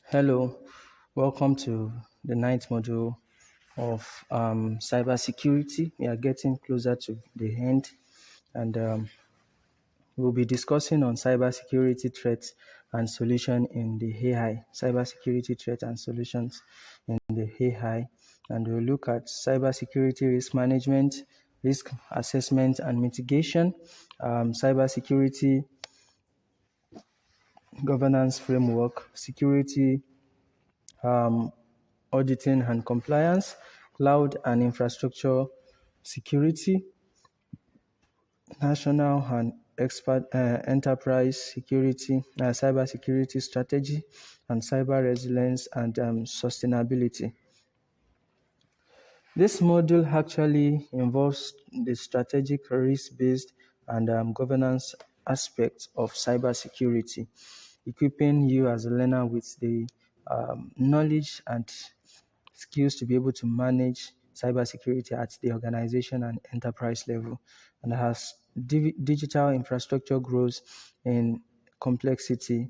Hello, welcome to the ninth module of cybersecurity. We are getting closer to the end, and we'll be discussing on cybersecurity threats and solution in the AI. Cybersecurity threats and solutions in the AI, and we'll look at cybersecurity risk management, risk assessment and mitigation, cybersecurity governance framework, security um, auditing and compliance, cloud and infrastructure security, national and enterprise security, cyber security strategy, and cyber resilience and sustainability. This module actually involves the strategic risk-based and governance aspects of cybersecurity, equipping you as a learner with the knowledge and skills to be able to manage cybersecurity at the organization and enterprise level. And as digital infrastructure grows in complexity,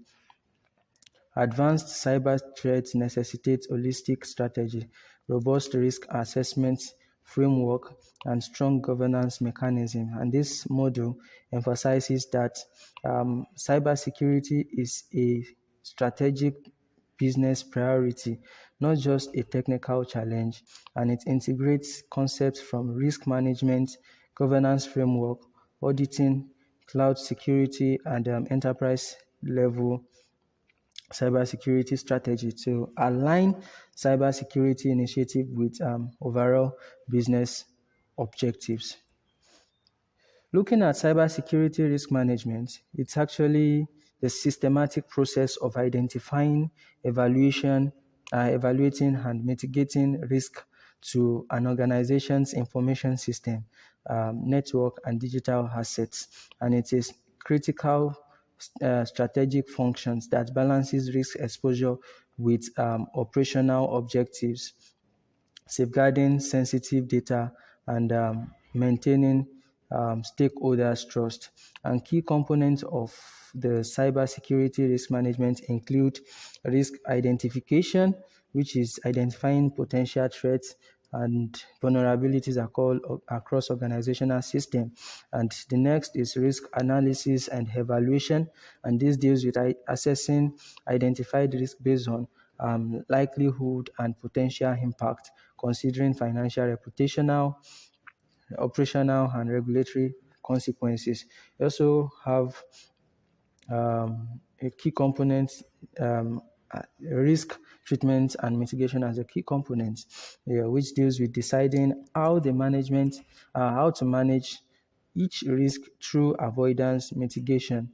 advanced cyber threats necessitate holistic strategy, robust risk assessment framework, and strong governance mechanism. And this module emphasizes that cybersecurity is a strategic business priority, not just a technical challenge, and it integrates concepts from risk management, governance framework, auditing, cloud security, and enterprise level cybersecurity strategy to align cybersecurity initiative with overall business objectives. Looking at cybersecurity risk management, it's actually the systematic process of identifying, evaluating, and mitigating risk to an organization's information system, network, and digital assets. And it is critical strategic functions that balances risk exposure with operational objectives, safeguarding sensitive data, and maintaining stakeholders' trust. And key components of the cybersecurity risk management include risk identification, which is identifying potential threats and vulnerabilities across organizational system. And the next is risk analysis and evaluation, and this deals with assessing identified risk based on likelihood and potential impact, considering financial, reputational, operational, and regulatory consequences. We also have a key component, risk treatment and mitigation as a key component, which deals with deciding how to manage each risk through avoidance, mitigation,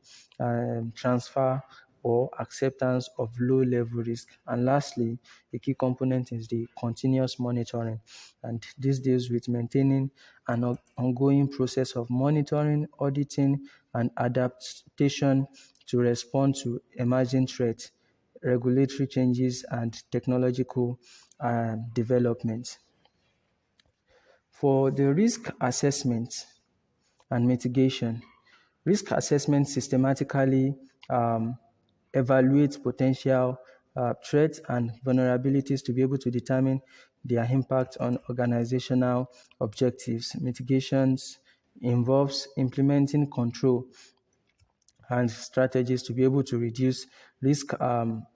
transfer, or acceptance of low-level risk. And lastly, a key component is the continuous monitoring, and this deals with maintaining an ongoing process of monitoring, auditing, and adaptation to respond to emerging threats, regulatory changes, and technological developments. For the risk assessment and mitigation, risk assessment systematically evaluates potential threats and vulnerabilities to be able to determine their impact on organizational objectives. Mitigations involves implementing control and strategies to be able to reduce risk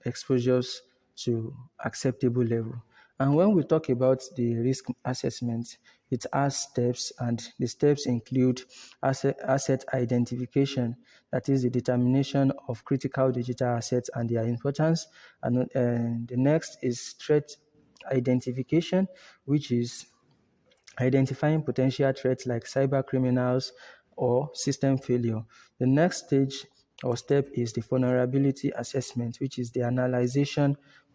exposures to acceptable level. And when we talk about the risk assessment, it has steps, and the steps include asset identification, that is the determination of critical digital assets and their importance. And the next is threat identification, which is identifying potential threats like cyber criminals or system failure. The next stage or step is the vulnerability assessment, which is the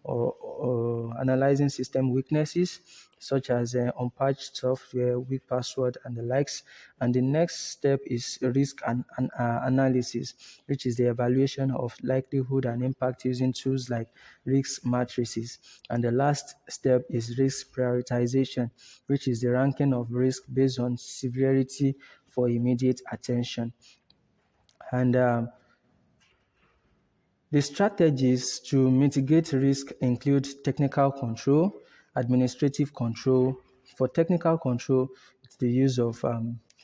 or analyzing system weaknesses such as unpatched software, weak password, and the likes. And the next step is risk analysis, which is the evaluation of likelihood and impact using tools like risk matrices. And the last step is risk prioritization, which is the ranking of risk based on severity for immediate attention. And The strategies to mitigate risk include technical control, administrative control. For technical control, it's the use of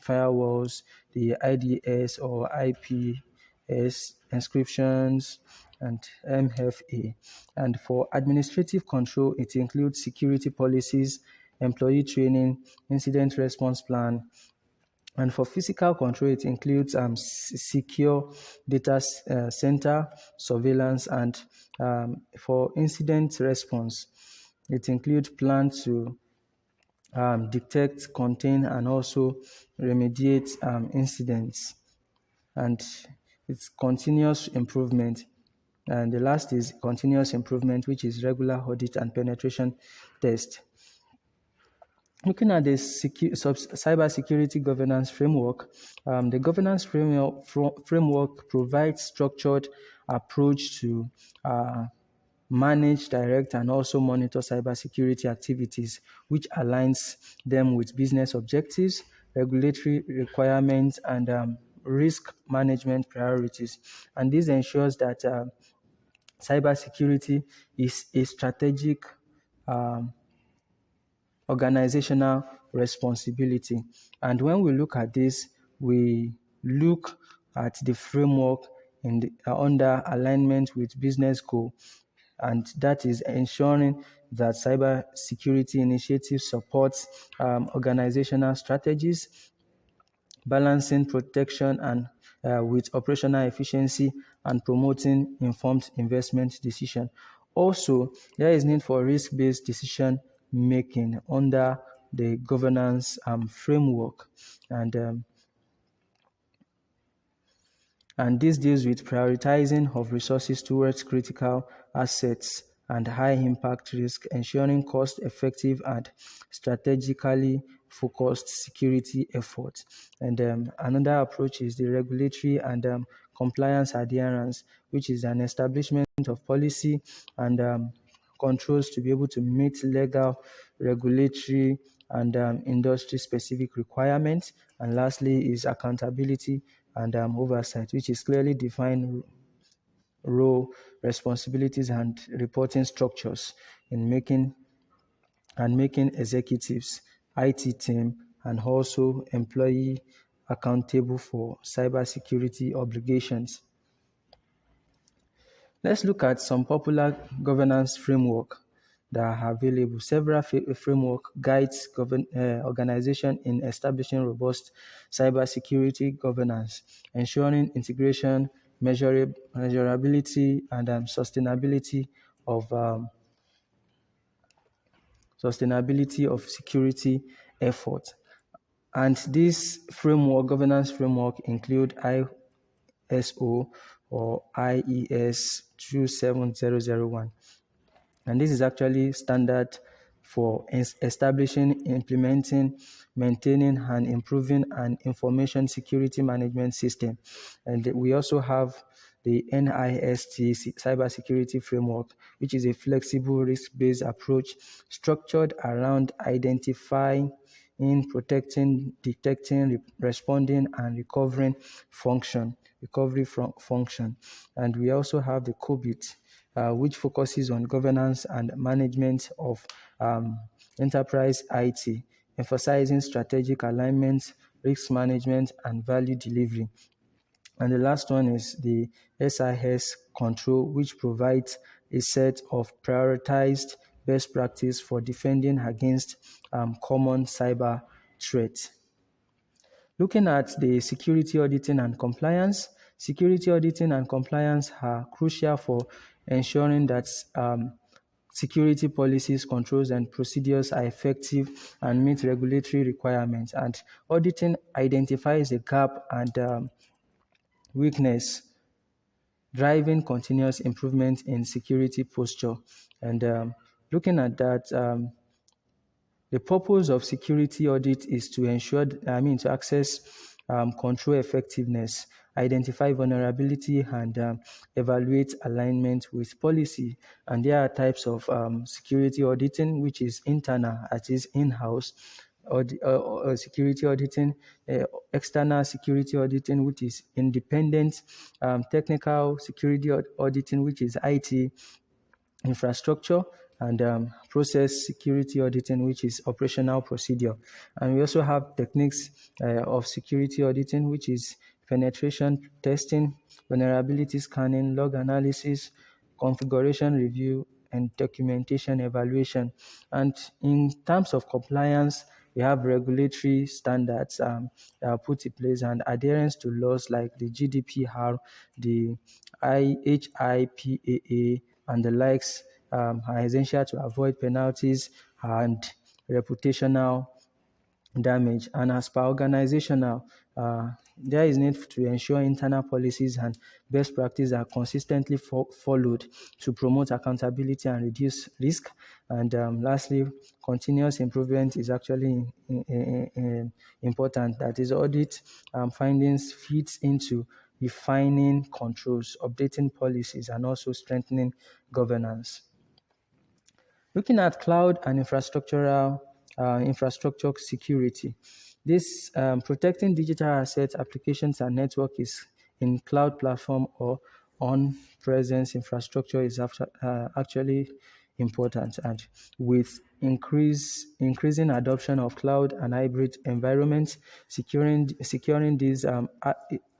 firewalls, the IDS or IPS encryptions, and MFA. And for administrative control, it includes security policies, employee training, incident response plan, and for physical control, it includes secure data center surveillance, and for incident response, it includes plans to detect, contain, and also remediate incidents. And it's continuous improvement. And the last is continuous improvement, which is regular audit and penetration test. Looking at the cybersecurity governance framework, the governance framework provides structured approach to manage, direct, and also monitor cybersecurity activities, which aligns them with business objectives, regulatory requirements, and risk management priorities. And this ensures that cybersecurity is a strategic um, organizational responsibility. And when we look at this, we look at the framework under alignment with business goal, and that is ensuring that cybersecurity initiatives supports organizational strategies, balancing protection and with operational efficiency, and promoting informed investment decision. Also, there is need for risk-based decision making under the governance framework, and this deals with prioritizing of resources towards critical assets and high impact risk, ensuring cost-effective and strategically focused security efforts. And another approach is the regulatory and compliance adherence, which is an establishment of policy and controls to be able to meet legal, regulatory, and industry-specific requirements. And lastly is accountability and oversight, which is clearly defined role, responsibilities, and reporting structures in making executives, IT team, and also employee accountable for cybersecurity obligations. Let's look at some popular governance framework that are available. Several framework guides organization in establishing robust cybersecurity governance, ensuring integration, measurability, and sustainability of security effort. And this framework, governance framework, include ISO or IES 27001. And this is actually standard for establishing, implementing, maintaining, and improving an information security management system. And we also have the NIST cybersecurity framework, which is a flexible risk-based approach structured around identifying, in protecting, detecting, responding, and recovery from function. And we also have the COBIT, which focuses on governance and management of enterprise IT, emphasizing strategic alignment, risk management, and value delivery. And the last one is the SIS control, which provides a set of prioritized best practice for defending against common cyber threats. Looking at the security auditing and compliance, security auditing and compliance are crucial for ensuring that security policies, controls, and procedures are effective and meet regulatory requirements. And auditing identifies the gap and weakness, driving continuous improvement in security posture. And looking at that, the purpose of security audit is to to access control effectiveness, identify vulnerability, and evaluate alignment with policy. And there are types of security auditing, which is internal, that is in-house, security auditing, external security auditing, which is independent, technical security auditing, which is IT infrastructure, and process security auditing, which is operational procedure. And we also have techniques of security auditing, which is penetration testing, vulnerability scanning, log analysis, configuration review, and documentation evaluation. And in terms of compliance, we have regulatory standards that are put in place and adherence to laws like the GDPR, the IHIPAA, and the likes are essential to avoid penalties and reputational damage. And as per organizational, there is need to ensure internal policies and best practices are consistently followed to promote accountability and reduce risk. And lastly, continuous improvement is actually important. That is, audit findings fits into refining controls, updating policies, and also strengthening governance. Looking at cloud and infrastructure security, this protecting digital assets, applications, and network is in cloud platform or on-presence infrastructure is actually important. And with increasing adoption of cloud and hybrid environments, securing these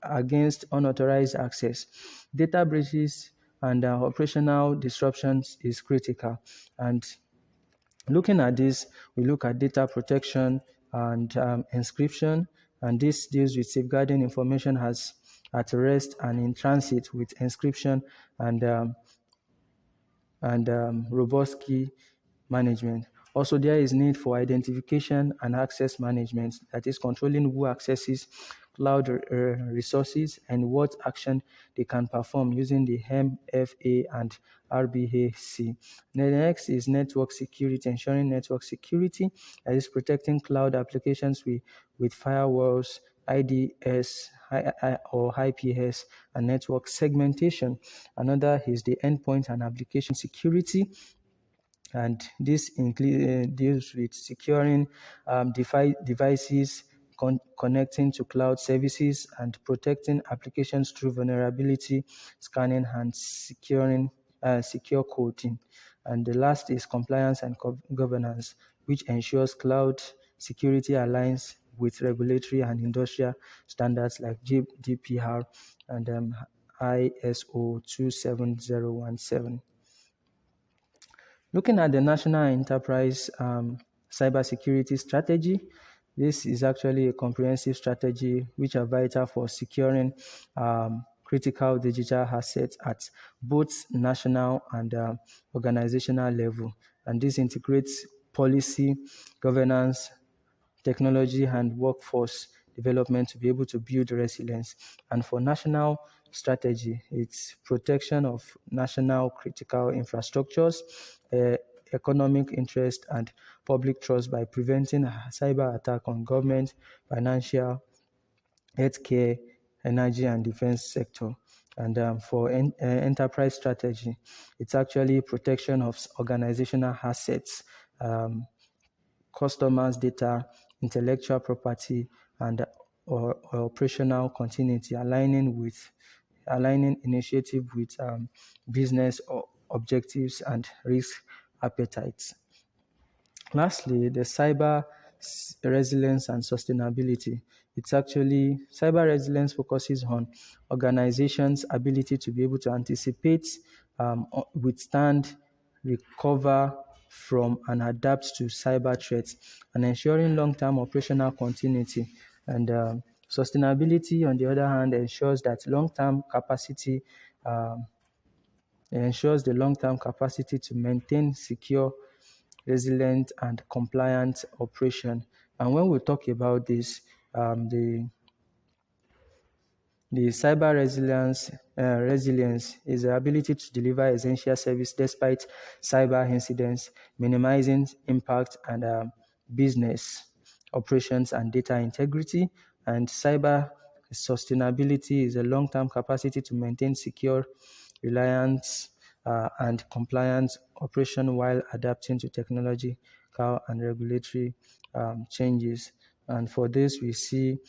against unauthorized access, data breaches, and operational disruptions is critical. And looking at this, we look at data protection and encryption, and this deals with safeguarding information as at rest and in transit with encryption and robust key management. Also, there is need for identification and access management, that is controlling who accesses cloud resources and what action they can perform using the MFA and RBAC. The next is network security, ensuring network security, that is protecting cloud applications with firewalls, IDS or IPS, and network segmentation. Another is the endpoint and application security, and this deals with securing devices connecting to cloud services and protecting applications through vulnerability scanning and secure coding. And the last is compliance and governance, which ensures cloud security aligns with regulatory and industrial standards like GDPR and ISO 27017. Looking at the National Enterprise Cybersecurity Strategy, this is actually a comprehensive strategy which are vital for securing critical digital assets at both national and organizational level. And this integrates policy, governance, technology, and workforce development to be able to build resilience. And for national strategy, it's protection of national critical infrastructures, economic interest, and public trust by preventing a cyber attack on government, financial, healthcare, energy, and defense sector. And for enterprise strategy, it's actually protection of organizational assets, customers' data, intellectual property, and or operational continuity, aligning initiative with business objectives and risk appetites. Lastly, the cyber resilience and sustainability. It's actually cyber resilience focuses on organizations' ability to be able to anticipate, withstand, recover from, and adapt to cyber threats, and ensuring long-term operational continuity. And sustainability, on the other hand, ensures that long-term capacity. It ensures the long-term capacity to maintain secure, resilient, and compliant operation. And when we talk about this, the cyber resilience is the ability to deliver essential service despite cyber incidents, minimizing impact and business operations and data integrity. And cyber sustainability is a long-term capacity to maintain secure, reliance, and compliance operation while adapting to technology technological and regulatory changes. And for this, we see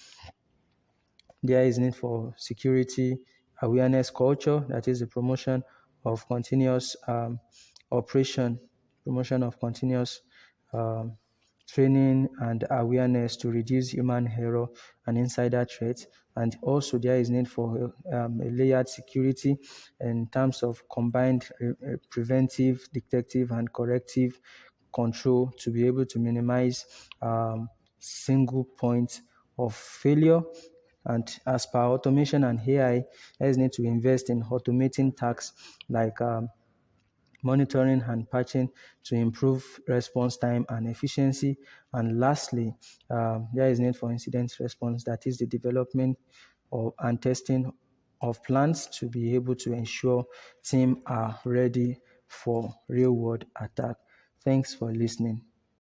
there is need for security awareness culture, that is the promotion of continuous operation, promotion of continuous um, training and awareness to reduce human error and insider threats. And also there is need for a layered security in terms of combined preventive, detective, and corrective control to be able to minimize single point of failure. And as per automation and AI, there is need to invest in automating tasks like monitoring and patching to improve response time and efficiency. And lastly, there is need for incident response, that is the development and testing of plans to be able to ensure teams are ready for real world attack. Thanks for listening.